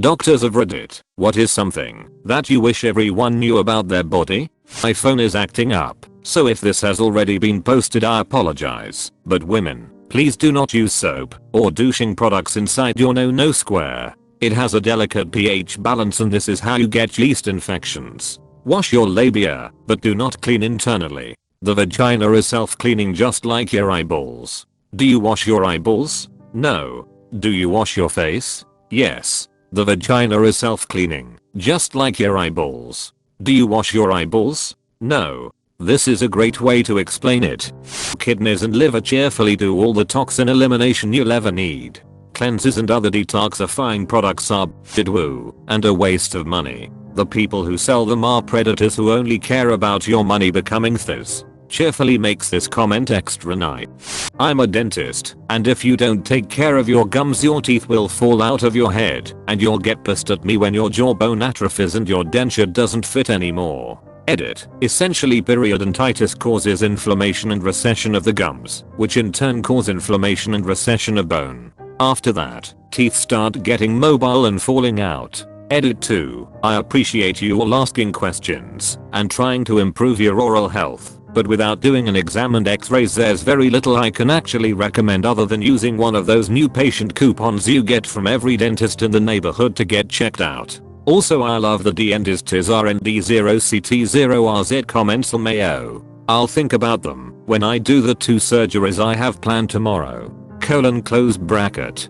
Doctors of Reddit, what is something that you wish everyone knew about their body? My phone is acting up, so if this has already been posted I apologize, but women, please do not use soap or douching products inside your no square. It has a delicate pH balance and this is how you get yeast infections. Wash your labia, but do not clean internally. The vagina is self-cleaning just like your eyeballs. Do you wash your eyeballs? No. Do you wash your face? Yes. The vagina is self-cleaning, just like your eyeballs. Do you wash your eyeballs? No. This is a great way to explain it. Kidneys and liver cheerfully do all the toxin elimination you'll ever need. Cleanses and other detoxifying products are woo and a waste of money. The people who sell them are predators who only care about your money becoming thiz. Cheerfully makes this comment extra nice. I'm a dentist, and if you don't take care of your gums your teeth will fall out of your head, and you'll get pissed at me when your jawbone atrophies and your denture doesn't fit anymore. Edit. Essentially periodontitis causes inflammation and recession of the gums, which in turn cause inflammation and recession of bone. After that, teeth start getting mobile and falling out. Edit 2. I appreciate you all asking questions and trying to improve your oral health. But without doing an exam and x-rays there's very little I can actually recommend other than using one of those new patient coupons you get from every dentist in the neighborhood to get checked out. Also I love the dentist's RND0CT0RZ comments LMAO. I'll think about them when I do the 2 surgeries I have planned tomorrow. Close bracket.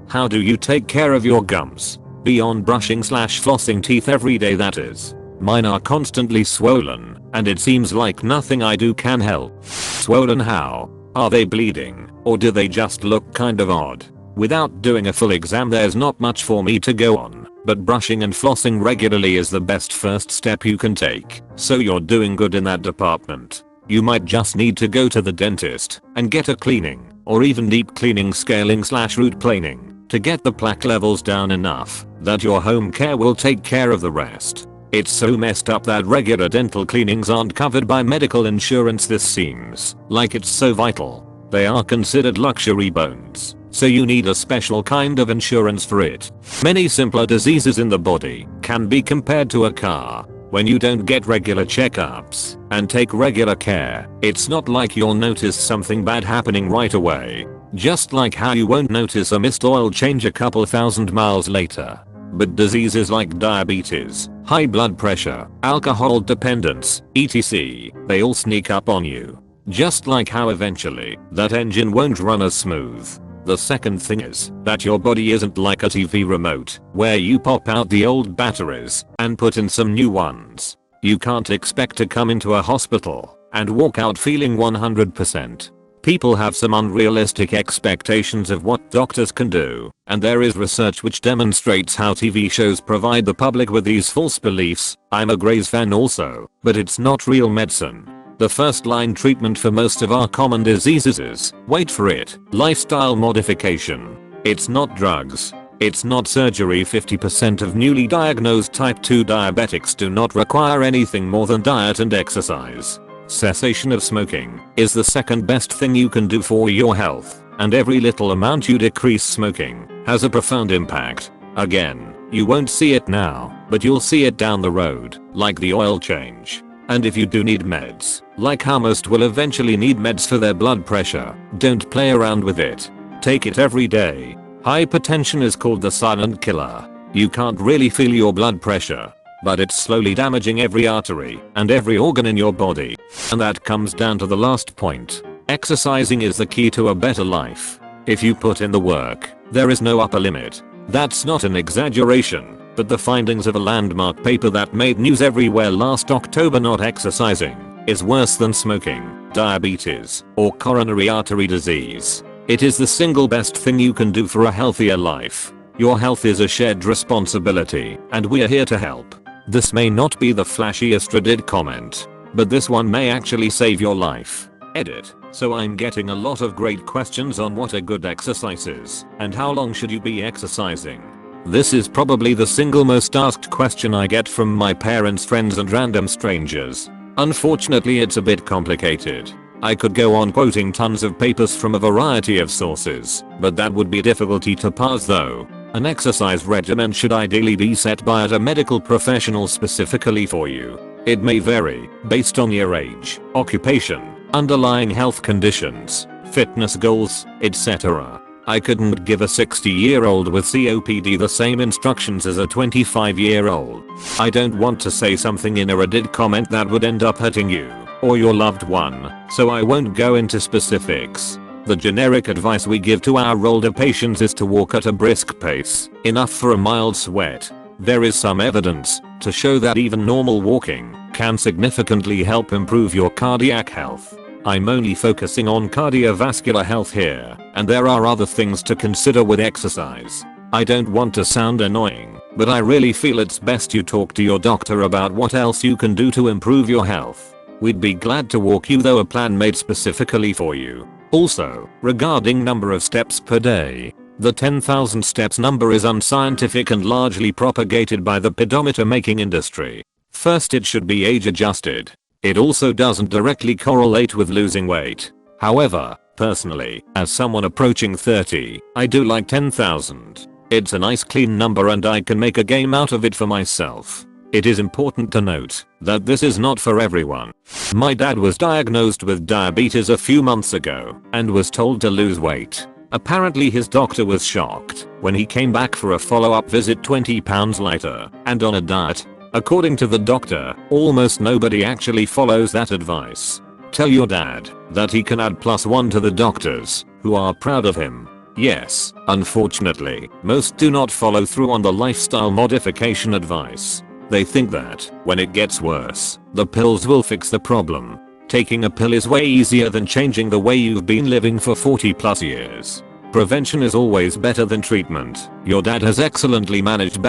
How do you take care of your gums? Beyond brushing/flossing teeth every day that is. Mine are constantly swollen, and it seems like nothing I do can help. Swollen how? Are they bleeding, or do they just look kind of odd? Without doing a full exam there's not much for me to go on, but brushing and flossing regularly is the best first step you can take, so you're doing good in that department. You might just need to go to the dentist and get a cleaning, or even deep cleaning scaling/root planing, to get the plaque levels down enough that your home care will take care of the rest. It's so messed up that regular dental cleanings aren't covered by medical insurance. This seems like it's so vital. They are considered luxury bones, so you need a special kind of insurance for it. Many simpler diseases in the body can be compared to a car. When you don't get regular checkups and take regular care, it's not like you'll notice something bad happening right away. Just like how you won't notice a missed oil change a couple thousand miles later. But diseases like diabetes, high blood pressure, alcohol dependence, etc., they all sneak up on you. Just like how eventually that engine won't run as smooth. The second thing is that your body isn't like a TV remote where you pop out the old batteries and put in some new ones. You can't expect to come into a hospital and walk out feeling 100%. People have some unrealistic expectations of what doctors can do, and there is research which demonstrates how TV shows provide the public with these false beliefs. I'm a Grey's fan also, but it's not real medicine. The first line treatment for most of our common diseases is, wait for it, lifestyle modification. It's not drugs. It's not surgery. 50% of newly diagnosed type 2 diabetics do not require anything more than diet and exercise. Cessation of smoking is the second best thing you can do for your health, and every little amount you decrease smoking has a profound impact. Again, you won't see it now, but you'll see it down the road, like the oil change. And if you do need meds, like how most will eventually need meds for their blood pressure, don't play around with it. Take it every day. Hypertension is called the silent killer. You can't really feel your blood pressure, but it's slowly damaging every artery and every organ in your body. And that comes down to the last point. Exercising is the key to a better life. If you put in the work, there is no upper limit. That's not an exaggeration, but the findings of a landmark paper that made news everywhere last October: not exercising is worse than smoking, diabetes, or coronary artery disease. It is the single best thing you can do for a healthier life. Your health is a shared responsibility, and we're here to help. This may not be the flashiest Reddit comment, but this one may actually save your life. Edit. So I'm getting a lot of great questions on what a good exercise is, and how long should you be exercising. This is probably the single most asked question I get from my parents, friends and random strangers. Unfortunately it's a bit complicated. I could go on quoting tons of papers from a variety of sources, but that would be difficulty to parse though. An exercise regimen should ideally be set by a medical professional specifically for you. It may vary based on your age, occupation, underlying health conditions, fitness goals, etc. I couldn't give a 60-year-old with COPD the same instructions as a 25-year-old. I don't want to say something in a Reddit comment that would end up hurting you or your loved one, so I won't go into specifics. The generic advice we give to our older patients is to walk at a brisk pace, enough for a mild sweat. There is some evidence to show that even normal walking can significantly help improve your cardiac health. I'm only focusing on cardiovascular health here, and there are other things to consider with exercise. I don't want to sound annoying, but I really feel it's best you talk to your doctor about what else you can do to improve your health. We'd be glad to walk you through a plan made specifically for you. Also, regarding number of steps per day, the 10,000 steps number is unscientific and largely propagated by the pedometer making industry. First, it should be age adjusted. It also doesn't directly correlate with losing weight. However, personally, as someone approaching 30, I do like 10,000. It's a nice clean number and I can make a game out of it for myself. It is important to note that this is not for everyone. My dad was diagnosed with diabetes a few months ago and was told to lose weight. Apparently his doctor was shocked when he came back for a follow-up visit 20 pounds lighter and on a diet. According to the doctor, almost nobody actually follows that advice. Tell your dad that he can add +1 to the doctors who are proud of him. Yes, unfortunately, most do not follow through on the lifestyle modification advice. They think that when it gets worse, the pills will fix the problem. Taking a pill is way easier than changing the way you've been living for 40+ years. Prevention is always better than treatment. Your dad has excellently managed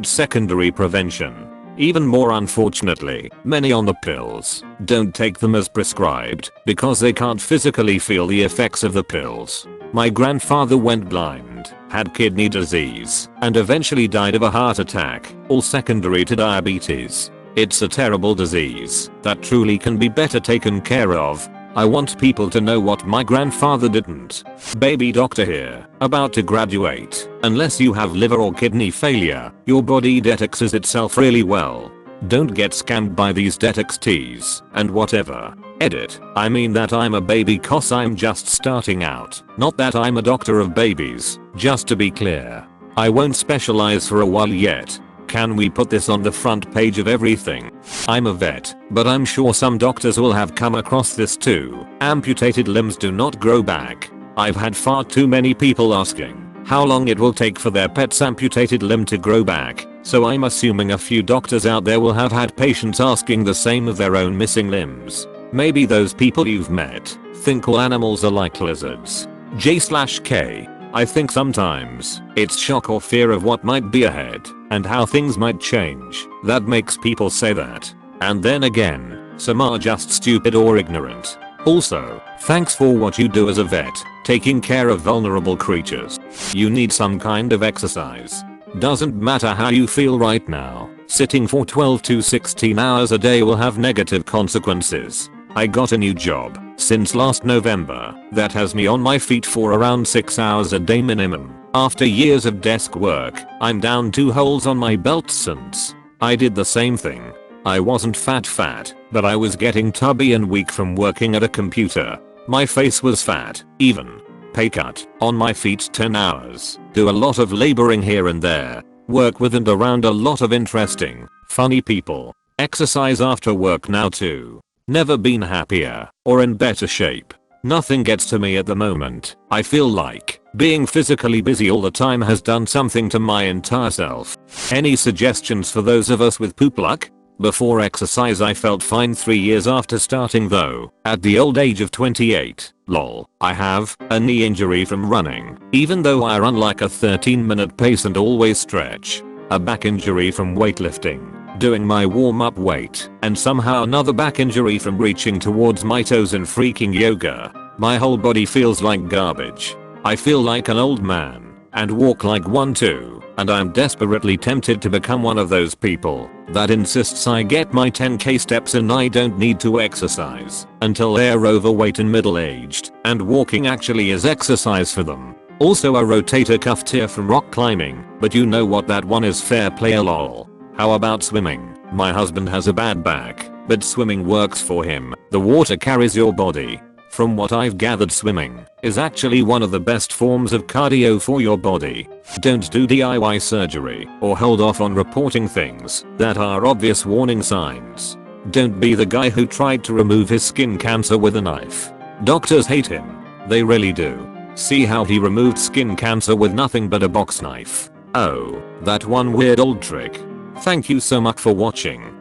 secondary prevention. Even more unfortunately, many on the pills don't take them as prescribed because they can't physically feel the effects of the pills. My grandfather went blind, had kidney disease, and eventually died of a heart attack, all secondary to diabetes. It's a terrible disease that truly can be better taken care of. I want people to know what my grandfather didn't. Baby doctor here, about to graduate. Unless you have liver or kidney failure, your body detoxes itself really well. Don't get scammed by these detox teas and whatever. Edit. I mean that I'm a baby cause I'm just starting out. Not that I'm a doctor of babies, just to be clear. I won't specialize for a while yet. Can we put this on the front page of everything? I'm a vet, but I'm sure some doctors will have come across this too. Amputated limbs do not grow back. I've had far too many people asking how long it will take for their pet's amputated limb to grow back, so I'm assuming a few doctors out there will have had patients asking the same of their own missing limbs. Maybe those people you've met think all animals are like lizards. J/K. I think sometimes it's shock or fear of what might be ahead and how things might change that makes people say that. And then again, some are just stupid or ignorant. Also, thanks for what you do as a vet, taking care of vulnerable creatures. You need some kind of exercise. Doesn't matter how you feel right now, sitting for 12 to 16 hours a day will have negative consequences. I got a new job since last November that has me on my feet for around 6 hours a day minimum. After years of desk work, I'm down 2 holes on my belt since. I did the same thing. I wasn't fat, but I was getting tubby and weak from working at a computer. My face was fat, even. Pay cut, on my feet 10 hours, do a lot of laboring here and there, work with and around a lot of interesting, funny people, exercise after work now too. Never been happier or in better shape. Nothing gets to me at the moment. I feel like being physically busy all the time has done something to my entire self. Any suggestions for those of us with poop luck? Before exercise I felt fine 3 years after starting though, at the old age of 28, lol. I have a knee injury from running, even though I run like a 13-minute pace and always stretch. A back injury from weightlifting, doing my warm-up weight, and somehow another back injury from reaching towards my toes in freaking yoga. My whole body feels like garbage. I feel like an old man, and walk like one too, and I'm desperately tempted to become one of those people that insists I get my 10k steps and I don't need to exercise until they're overweight and middle-aged, and walking actually is exercise for them. Also a rotator cuff tear from rock climbing, but you know what, that one is fair play lol. How about swimming? My husband has a bad back, but swimming works for him. The water carries your body. From what I've gathered, swimming is actually one of the best forms of cardio for your body. Don't do DIY surgery or hold off on reporting things that are obvious warning signs. Don't be the guy who tried to remove his skin cancer with a knife. Doctors hate him. They really do. See how he removed skin cancer with nothing but a box knife. Oh, that one weird old trick. Thank you so much for watching.